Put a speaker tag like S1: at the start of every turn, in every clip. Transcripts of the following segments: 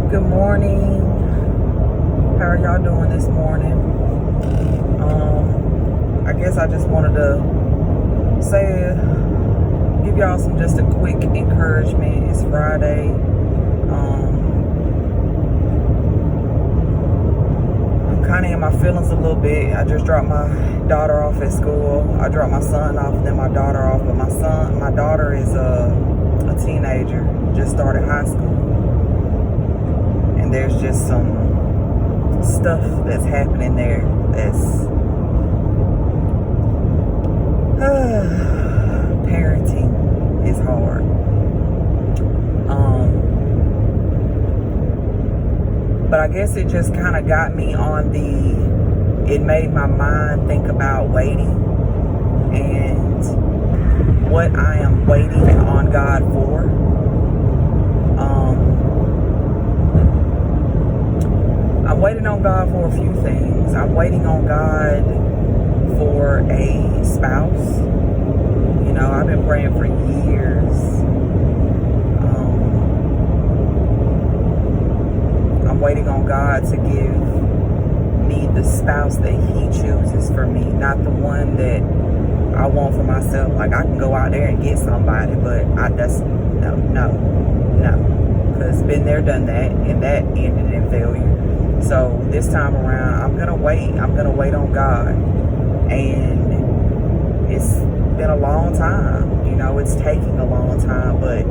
S1: Good morning. How are y'all doing this morning? I guess I just wanted to give y'all just a quick encouragement. It's Friday. I'm kind of in my feelings a little bit. I just dropped my daughter off at school. I dropped my son off, then my daughter off. But my daughter is a teenager, just started high school. And there's just some stuff that's happening there that's parenting is hard. But I guess it just kind of got me it made my mind think about waiting and what I am waiting on God for. I'm waiting on God for a few things. I'm waiting on God for a spouse. You know, I've been praying for years. I'm waiting on God to give me the spouse that He chooses for me, not the one that I want for myself. Like, I can go out there and get somebody, but no. Because been there, done that, and that ended in failure. So this time around, I'm going to wait. I'm going to wait on God. And it's been a long time. You know, it's taking a long time, but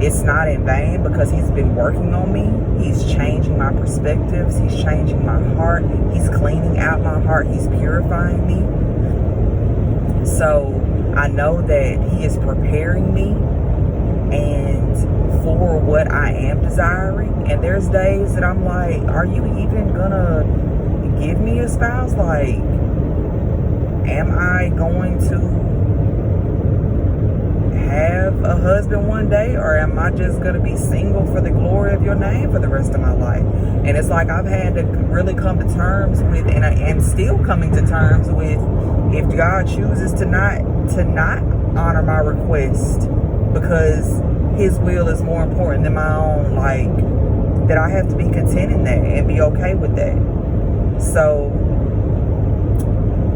S1: it's not in vain because He's been working on me. He's changing my perspectives. He's changing my heart. He's cleaning out my heart. He's purifying me. So I know that He is preparing me and for what I am desiring. And there's days that I'm like, are you even gonna give me a spouse? Like, am I going to have a husband one day, or am I just gonna be single for the glory of Your name for the rest of my life? And it's like I've had to really come to terms with, and I am still coming to terms with, if God chooses to not honor my request because His will is more important than my own, like, that I have to be content in that and be okay with that. So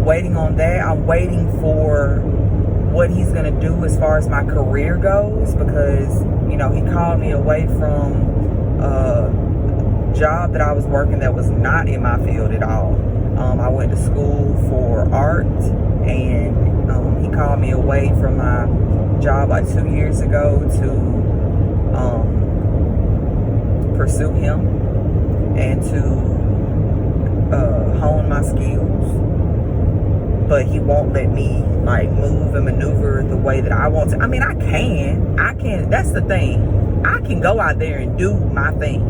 S1: waiting on that, I'm waiting for what He's going to do as far as my career goes, because, you know, He called me away from a job that I was working that was not in my field at all. I went to school for art, and He called me away from my job like 2 years ago to pursue Him and to hone my skills. But He won't let me like move and maneuver the way that I want to. I mean, I can, that's the thing. I can go out there and do my thing.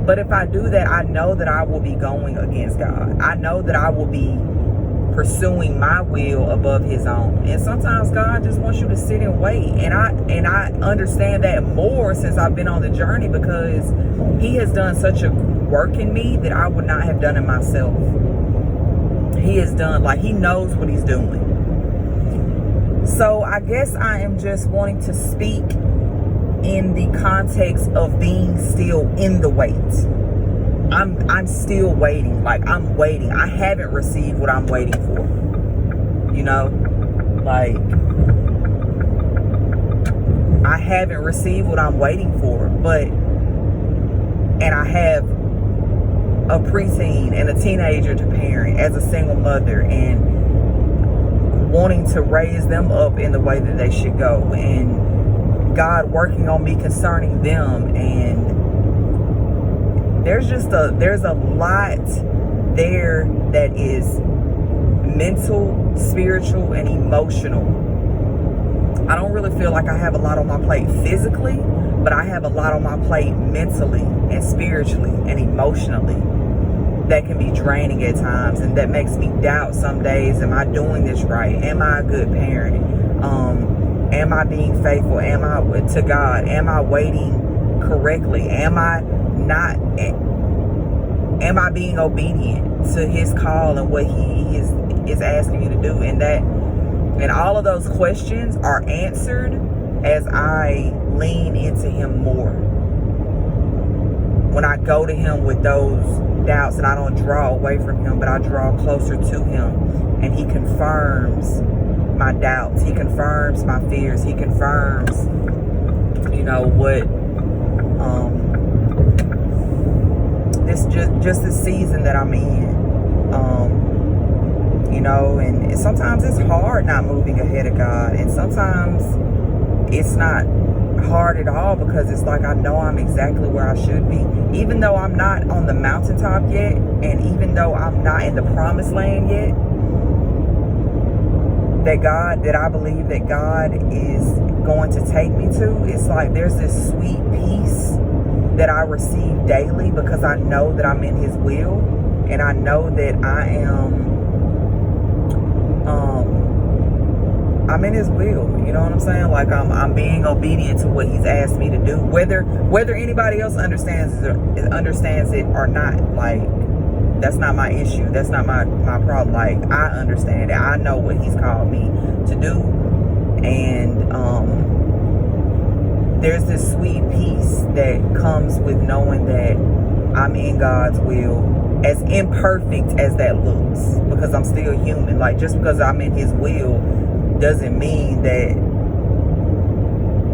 S1: But if I do that, I know that I will be going against God. I know that I will be pursuing my will above His own. And sometimes God just wants you to sit and wait. And I understand that more since I've been on the journey, because He has done such a work in me that I would not have done it myself. He has done, like, He knows what He's doing. So I guess I am just wanting to speak in the context of being still in the wait. I'm still waiting. Like, I'm waiting. I haven't received what I'm waiting for. You know? Like, I haven't received what I'm waiting for. And I have a preteen and a teenager to parent as a single mother, and wanting to raise them up in the way that they should go, and God working on me concerning them. And there's a lot there that is mental, spiritual, and emotional. I don't really feel like I have a lot on my plate physically, but I have a lot on my plate mentally and spiritually and emotionally that can be draining at times, and that makes me doubt some days, am I doing this right? Am I a good parent? Am I being faithful? Am I to God? Am I waiting correctly? Am I being obedient to His call and what He is asking me to do? And all of those questions are answered as I lean into Him more. when I go to him with those doubts, and I don't draw away from him, but I draw closer to him, and he confirms my doubts. He confirms my fears. He confirms, you know, what this just the season that I'm in. You know, and sometimes it's hard not moving ahead of God, and sometimes it's not hard at all, because it's like I know I'm exactly where I should be, even though I'm not on the mountaintop yet, and even though I'm not in the promised land yet, that I believe that God is going to take me to. It's like there's this sweet peace that I receive daily, because I know that I'm in his will, and I know that I'm in his will. You know what I'm saying? Like I'm being obedient to what he's asked me to do, whether anybody else understands it or not. Like, that's not my issue. That's not my problem. Like, I understand it. I know what he's called me to do, and there's this sweet peace that comes with knowing that I'm in God's will, as imperfect as that looks, because I'm still human. Like, just because I'm in his will doesn't mean that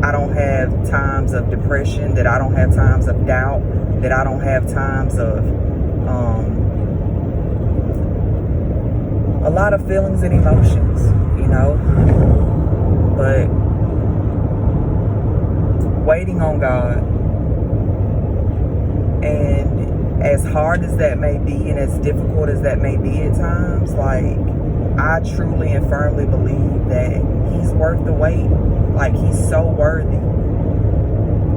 S1: I don't have times of depression, that I don't have times of doubt, that I don't have times of a lot of feelings and emotions, you know. But waiting on God, and as hard as that may be, and as difficult as that may be at times, like, I truly and firmly believe that he's worth the wait. Like, he's so worthy.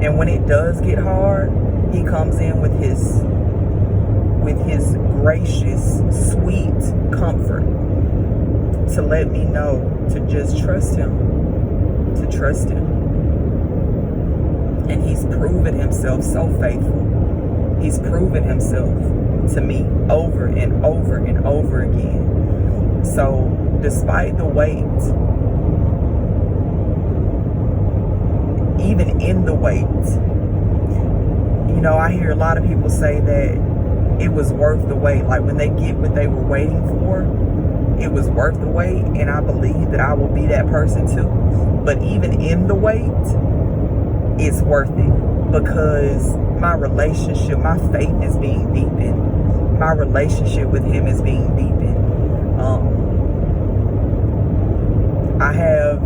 S1: And when it does get hard, he comes in with his gracious, sweet comfort to let me know to just trust him. To trust him. And he's proven himself so faithful. He's proven himself to me over and over and over again. So, despite the wait, even in the wait, you know, I hear a lot of people say that it was worth the wait. Like, when they get what they were waiting for, it was worth the wait. And I believe that I will be that person too. But even in the wait, it's worth it, because my relationship, my faith is being deepened. My relationship with him is being deepened. I have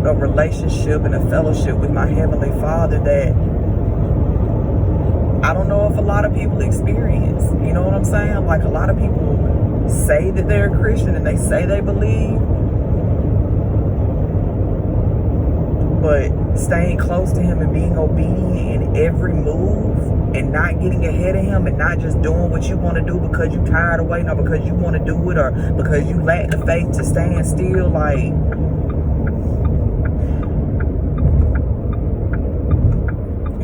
S1: a relationship and a fellowship with my Heavenly Father that I don't know if a lot of people experience. You know what I'm saying? Like, a lot of people say that they're a Christian and they say they believe, but staying close to him and being obedient in every move, and not getting ahead of him, and not just doing what you want to do because you're tired of waiting, or because you want to do it, or because you lack the faith to stand still. Like,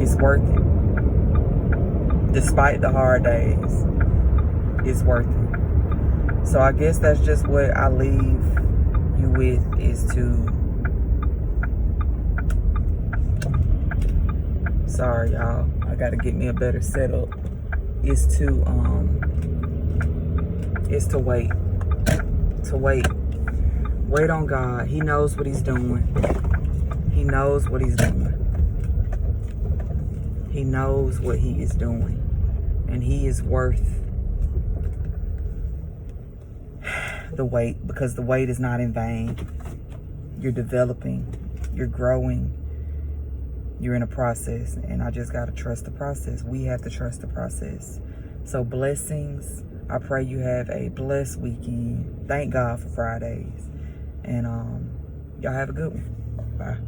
S1: it's worth it. Despite the hard days, it's worth it. So I guess that's just what I leave you with, is to, sorry y'all, I gotta get me a better setup, is to wait. To wait on God. He knows what he's doing. He knows what he's doing. He knows what he is doing, and he is worth the wait, because the wait is not in vain. You're developing, you're growing, you're in a process, and I just got to trust the process. We have to trust the process. So blessings. I pray you have a blessed weekend. Thank God for Fridays. And y'all have a good one. Bye.